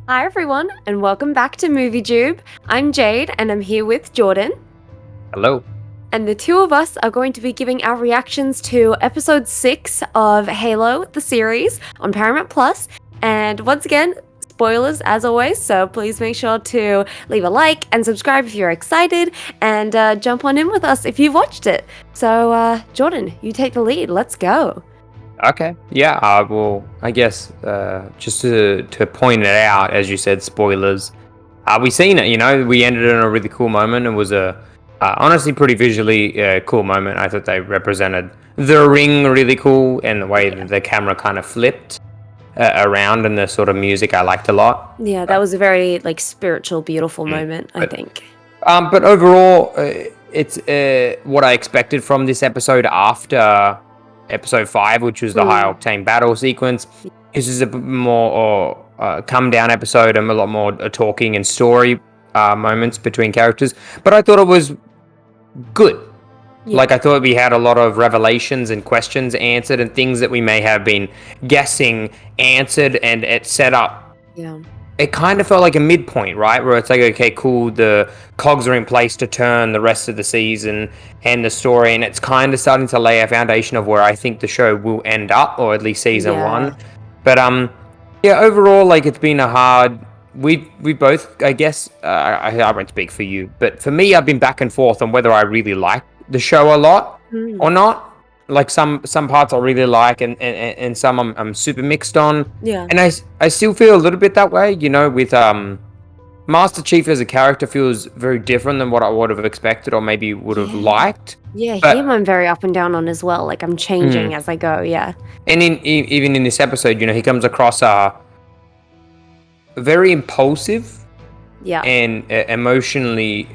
Hi everyone, and welcome back to MovieTube. I'm Jade, and I'm here with Jordan. Hello. And the two of us are going to be giving our reactions to episode 6 of Halo, the series, on Paramount Plus. And once again, spoilers as always, so please make sure to leave a like and subscribe if you're excited, and jump on in with us if you've watched it. So, Jordan, you take the lead. Let's go. Okay. Yeah, I guess just to point it out, as you said, spoilers. We seen it, we ended in a really cool moment. It was a honestly pretty visually cool moment. I thought they represented the ring really cool, and the way that the camera kind of flipped around, and the sort of music I liked a lot. Yeah, that was a very spiritual, beautiful moment, I think. But overall, it's what I expected from this episode after episode 5, which was the high octane battle sequence. This is a bit more come down episode, and a lot more talking and story moments between characters. But I thought it was good. Yeah. I thought we had a lot of revelations and questions answered, and things that we may have been guessing answered, and it set up. Yeah. It kind of felt like a midpoint, right? Where it's like, okay, cool, the cogs are in place to turn the rest of the season and the story, and it's kind of starting to lay a foundation of where I think the show will end up, or at least season 1. But overall, it's been a hard. We both, I guess, I won't speak for you, but for me, I've been back and forth on whether I really like the show a lot or not. Some parts I really like, and some I'm super mixed on. Yeah. And I still feel a little bit that way, with Master Chief as a character feels very different than what I would have expected, or maybe would have liked. Yeah, him I'm very up and down on as well. I'm changing as I go, yeah. And even in this episode, he comes across very impulsive, and emotionally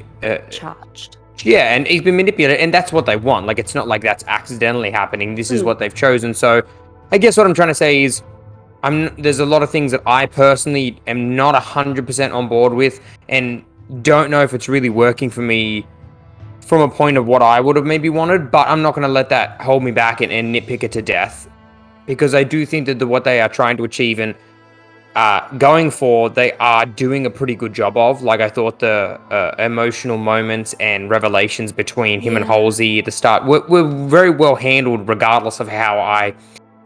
charged. Yeah, and he's been manipulated, and that's what they want. It's not like that's accidentally happening. This is what they've chosen. So I guess what I'm trying to say is there's a lot of things that I personally am not 100% on board with, and don't know if it's really working for me from a point of what I would have maybe wanted, but I'm not going to let that hold me back and nitpick it to death, because I do think that what they are trying to achieve and going for, they are doing a pretty good job of. I thought the emotional moments and revelations between him and Halsey at the start were very well handled, regardless of how I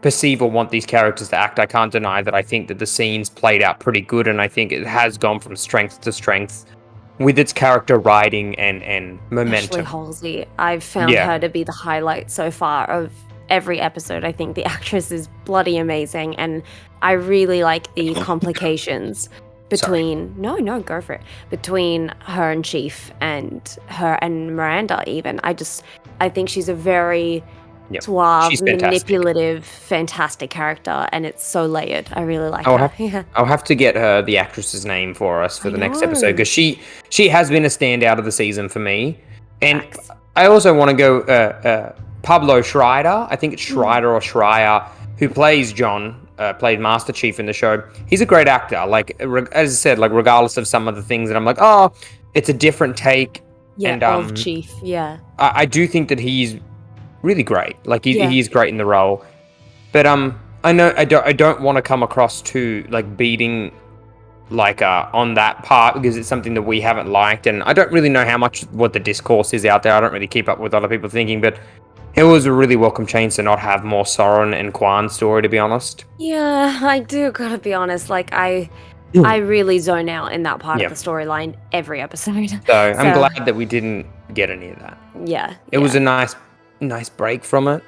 perceive or want these characters to act. I can't deny that I think that the scenes played out pretty good, and I think it has gone from strength to strength with its character writing and momentum. Especially Halsey, I've found her to be the highlight so far of every episode. I think the actress is bloody amazing, and I really like the complications between no, go for it. Between her and Chief, and her and Miranda even. I think she's a very suave, manipulative, fantastic character, and it's so layered. I really like her. I'll have to get her the actress's name for us for the next episode, because she has been a standout of the season for me. And I also want to go Pablo Schreider, I think it's Schreider or Schreier, who plays John, played Master Chief in the show. He's a great actor. As I said, regardless of some of the things that I'm like, oh, it's a different take. Yeah, and, of Chief, yeah. I do think that he's really great. He's great in the role. But I know I don't want to come across too beating on that part, because it's something that we haven't liked, and I don't really know what the discourse is out there. I don't really keep up with other people thinking, but it was a really welcome change to not have more Soren and Kwan's story, to be honest. Yeah, I do gotta be honest. I really zone out in that part of the storyline every episode. So I'm glad that we didn't get any of that. Yeah. It was a nice break from it.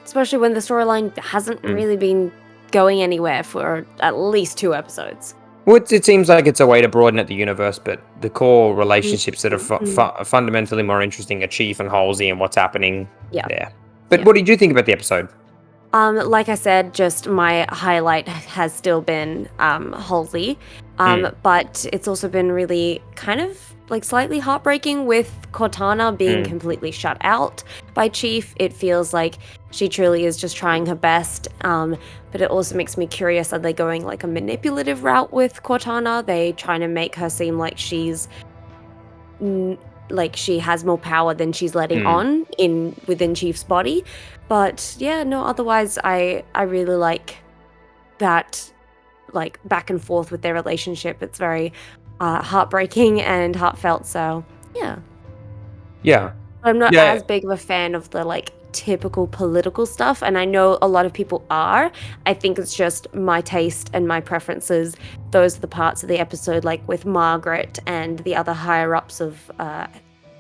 Especially when the storyline hasn't really been going anywhere for at least 2 episodes. Well, it seems like it's a way to broaden out the universe, but the core relationships that are fundamentally more interesting are Chief and Halsey and what's happening there. But what did you think about the episode? Like I said, just my highlight has still been Halsey, but it's also been really kind of slightly heartbreaking with Cortana being completely shut out by Chief. It feels like she truly is just trying her best, but it also makes me curious, are they going a manipulative route with Cortana? They trying to make her seem like she's she has more power than she's letting on within Chief's body. But otherwise I really like that like back and forth with their relationship. It's very heartbreaking and heartfelt. So Yeah. I'm not as big of a fan of the like typical political stuff, and I know a lot of people are. I think it's just my taste and my preferences. Those are the parts of the episode, like with Margaret and the other higher ups of.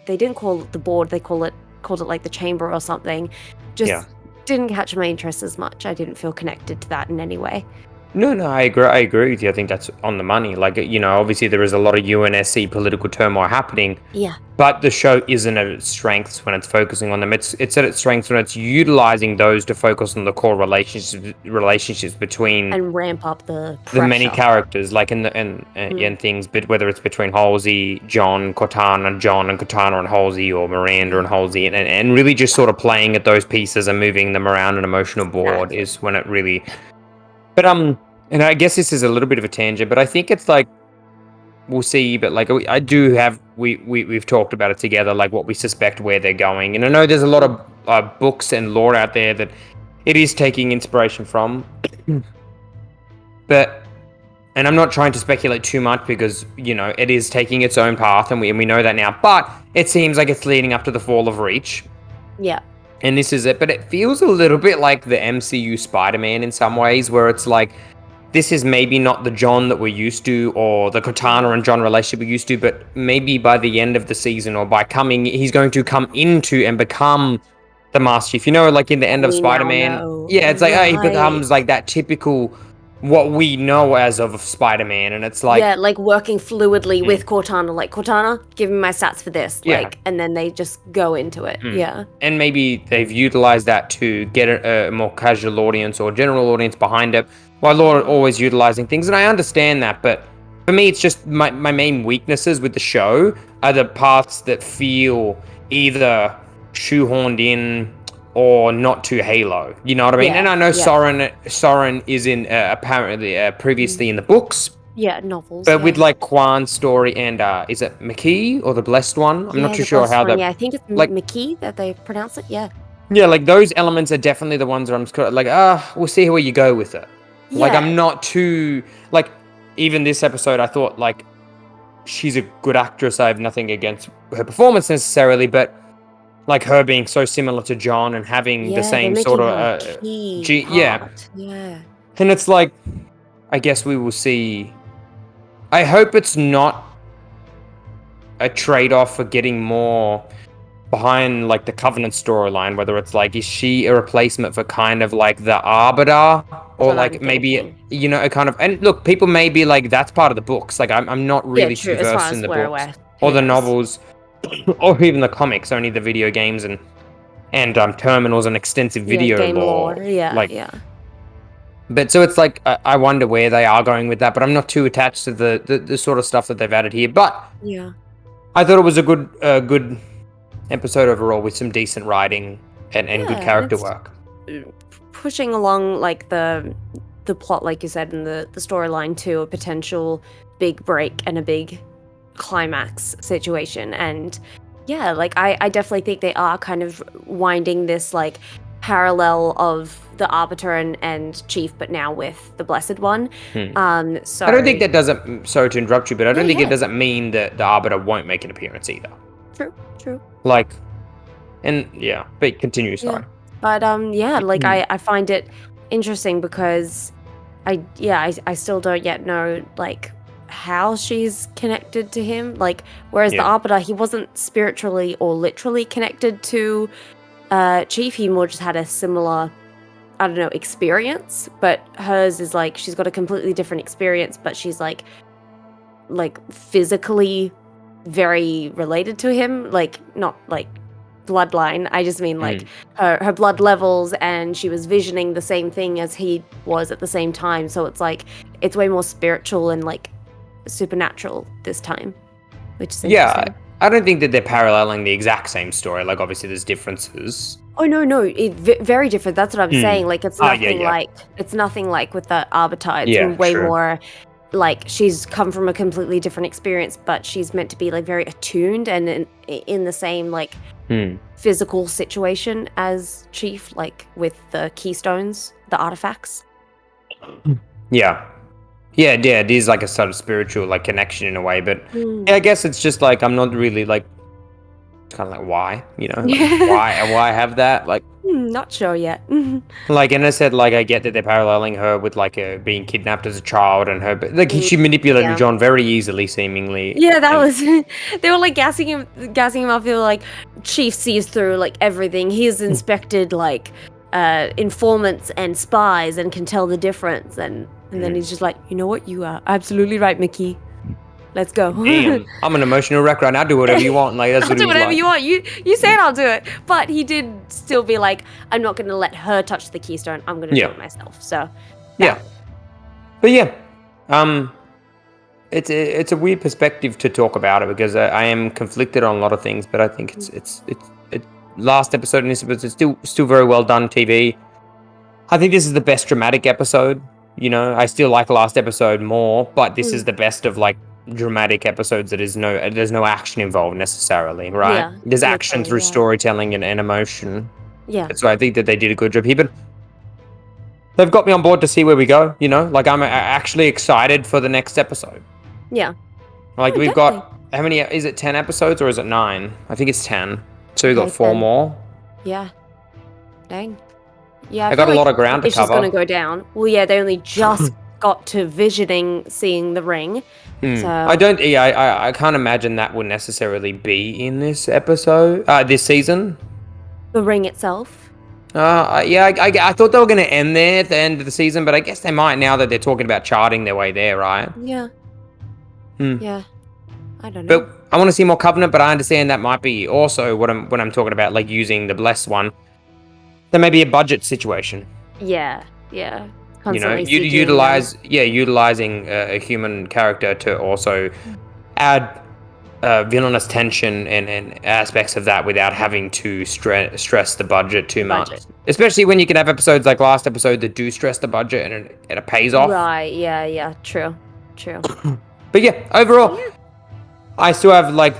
They didn't call it the board; they called it like the chamber or something. Just didn't catch my interest as much. I didn't feel connected to that in any way. No, I agree with you. I think that's on the money. Like, obviously there is a lot of UNSC political turmoil happening. Yeah. But the show isn't at its strengths when it's focusing on them. It's at its strengths when it's utilizing those to focus on the core relationships between and ramp up the pressure. The many characters, like in things, but whether it's between Halsey, John, Cortana, and Halsey, or Miranda and Halsey, and really just sort of playing at those pieces and moving them around an emotional board is when it really. But and I guess this is a little bit of a tangent, but I think it's like we'll see. But like I do have we've talked about it together, like what we suspect where they're going, and I know there's a lot of books and lore out there that it is taking inspiration from. But and I'm not trying to speculate too much because it is taking its own path, and we know that now. But it seems like it's leading up to the fall of Reach. Yeah. And this is it, but it feels a little bit like the MCU Spider-Man in some ways, where it's like, this is maybe not the John that we're used to, or the Cortana and John relationship we're used to, but maybe by the end of the season, or he's going to come into and become the Master Chief. Like in the end of Spider-Man, it's like he becomes like that typical, what we know as of Spider-Man, and it's like like working fluidly with Cortana, like Cortana, give me my stats for this, and then they just go into it. And maybe they've utilized that to get a more casual audience or general audience behind it, while always utilizing things, and I understand that, but for me, it's just my main weaknesses with the show are the parts that feel either shoehorned in or not too Halo, you know what I mean? And I know Soren is in apparently previously in the books. Yeah, novels. But with like Kwan's story and is it McKee or the Blessed One? I'm not too sure how that. Yeah, I think it's like McKee that they pronounce it. Yeah. Yeah, like those elements are definitely the ones where I'm like, we'll see where you go with it. Yeah. Like I'm not too like even this episode. I thought like she's a good actress. I have nothing against her performance necessarily, but. Like her being so similar to John and having the same sort of yeah. And it's like, I guess we will see. I hope it's not a trade-off for getting more behind like the Covenant storyline, whether it's like, is she a replacement for kind of like the Arbiter, or like maybe a kind of, and look, people may be like, that's part of the books. Like I'm not really too versed in the books or the novels. Or even the comics, only the video games and terminals and extensive video lore. But so it's like I wonder where they are going with that, but I'm not too attached to the sort of stuff that they've added here. But I thought it was a good episode overall with some decent writing and good character work. Pushing along like the plot, like you said, and the storyline to a potential big break and a big climax situation. And like I definitely think they are kind of winding this like parallel of the Arbiter and Chief, but now with the Blessed One. So I don't think that doesn't, sorry to interrupt you, but I don't think it doesn't mean that the Arbiter won't make an appearance either. True. Like, and but continue, sorry. But like I find it interesting because I still don't yet know like how she's connected to him, like whereas the Arbiter, he wasn't spiritually or literally connected to Chief. He more just had a similar, I don't know, experience, but hers is like she's got a completely different experience, but she's like physically very related to him, like not like bloodline, I just mean like her blood levels, and she was visioning the same thing as he was at the same time, so it's like it's way more spiritual and like supernatural this time, which is interesting. I don't think that they're paralleling the exact same story. Like obviously there's differences. Oh no, very different. That's what I'm saying. Like it's nothing it's nothing like with the Arbiter. It's way more like she's come from a completely different experience, but she's meant to be like very attuned and in the same like physical situation as Chief, like with the keystones, the artifacts. Yeah. Yeah, it is like a sort of spiritual like connection in a way, but Mm. yeah, I guess it's just like I'm not really like kind of like why, like why have that like. Not sure yet. Like, and I said, like, I get that they're paralleling her with, like, being kidnapped as a child and her, but, like, she manipulated Yeah. John very easily, seemingly. Yeah, that was. They were like gassing him up. They were like, Chief sees through like everything. He's inspected like informants and spies and can tell the difference. And then he's just like, you know what? You are absolutely right, Mickey. Let's go. Damn, I'm an emotional wreck right now. Do whatever you want. Like, that's I'll what do he was whatever like. you want. You said I'll do it. But he did still be like, I'm not going to let her touch the keystone. I'm going to do it myself. So. Yeah. But yeah, it's a weird perspective to talk about it because I am conflicted on a lot of things, but I think it's last episode and this episode is still very well done TV. I think this is the best dramatic episode. I still like last episode more, but this is the best of like dramatic episodes that there's no action involved necessarily, right? Yeah, there's action through storytelling and emotion. Yeah. So I think that they did a good job here, but they've got me on board to see where we go, like I'm actually excited for the next episode. Yeah. Like we've got, how many, is it 10 episodes or is it 9? I think it's 10. So we've got 4 10. more. Yeah. Dang. Yeah, I got a lot of ground to it's just cover. going to go down. Well, yeah, they only just got to seeing the ring. So I can't imagine that would necessarily be in this episode, this season. The ring itself. I thought they were going to end there at the end of the season, but I guess they might now that they're talking about charting their way there, right? Yeah. Yeah. I don't know. But I want to see more Covenant, but I understand that might be also when I'm talking about like using the Blessed one. There may be a budget situation. Yeah. Utilizing a human character to also add villainous tension and aspects of that without having to stress the budget too much. Especially when you can have episodes like last episode that do stress the budget and it pays off. Right, yeah, true. But yeah, overall, I still have like,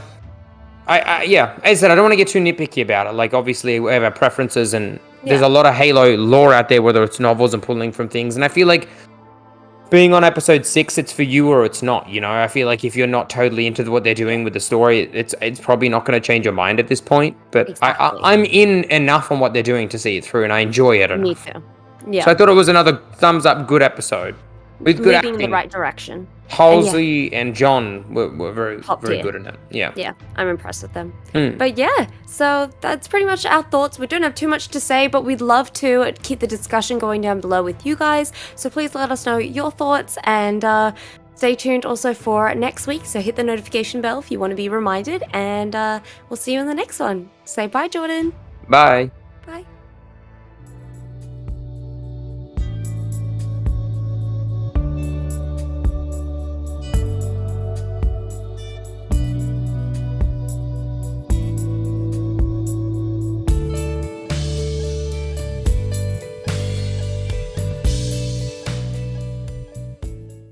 as I said, I don't want to get too nitpicky about it. Like, obviously, we have our preferences, and there's a lot of Halo lore out there, whether it's novels and pulling from things. And I feel like being on episode 6, it's for you or it's not. I feel like if you're not totally into what they're doing with the story, it's probably not going to change your mind at this point. But exactly. I'm in enough on what they're doing to see it through, and I enjoy it enough. Me too. Yeah. So I thought it was another thumbs up, good episode with good acting. In the right direction. Halsey and John were very good in it. Yeah, I'm impressed with them. But yeah, so that's pretty much our thoughts. We don't have too much to say, but we'd love to keep the discussion going down below with you guys. So please let us know your thoughts, and stay tuned also for next week. So hit the notification bell if you want to be reminded, and we'll see you in the next one. Say bye, Jordan. Bye.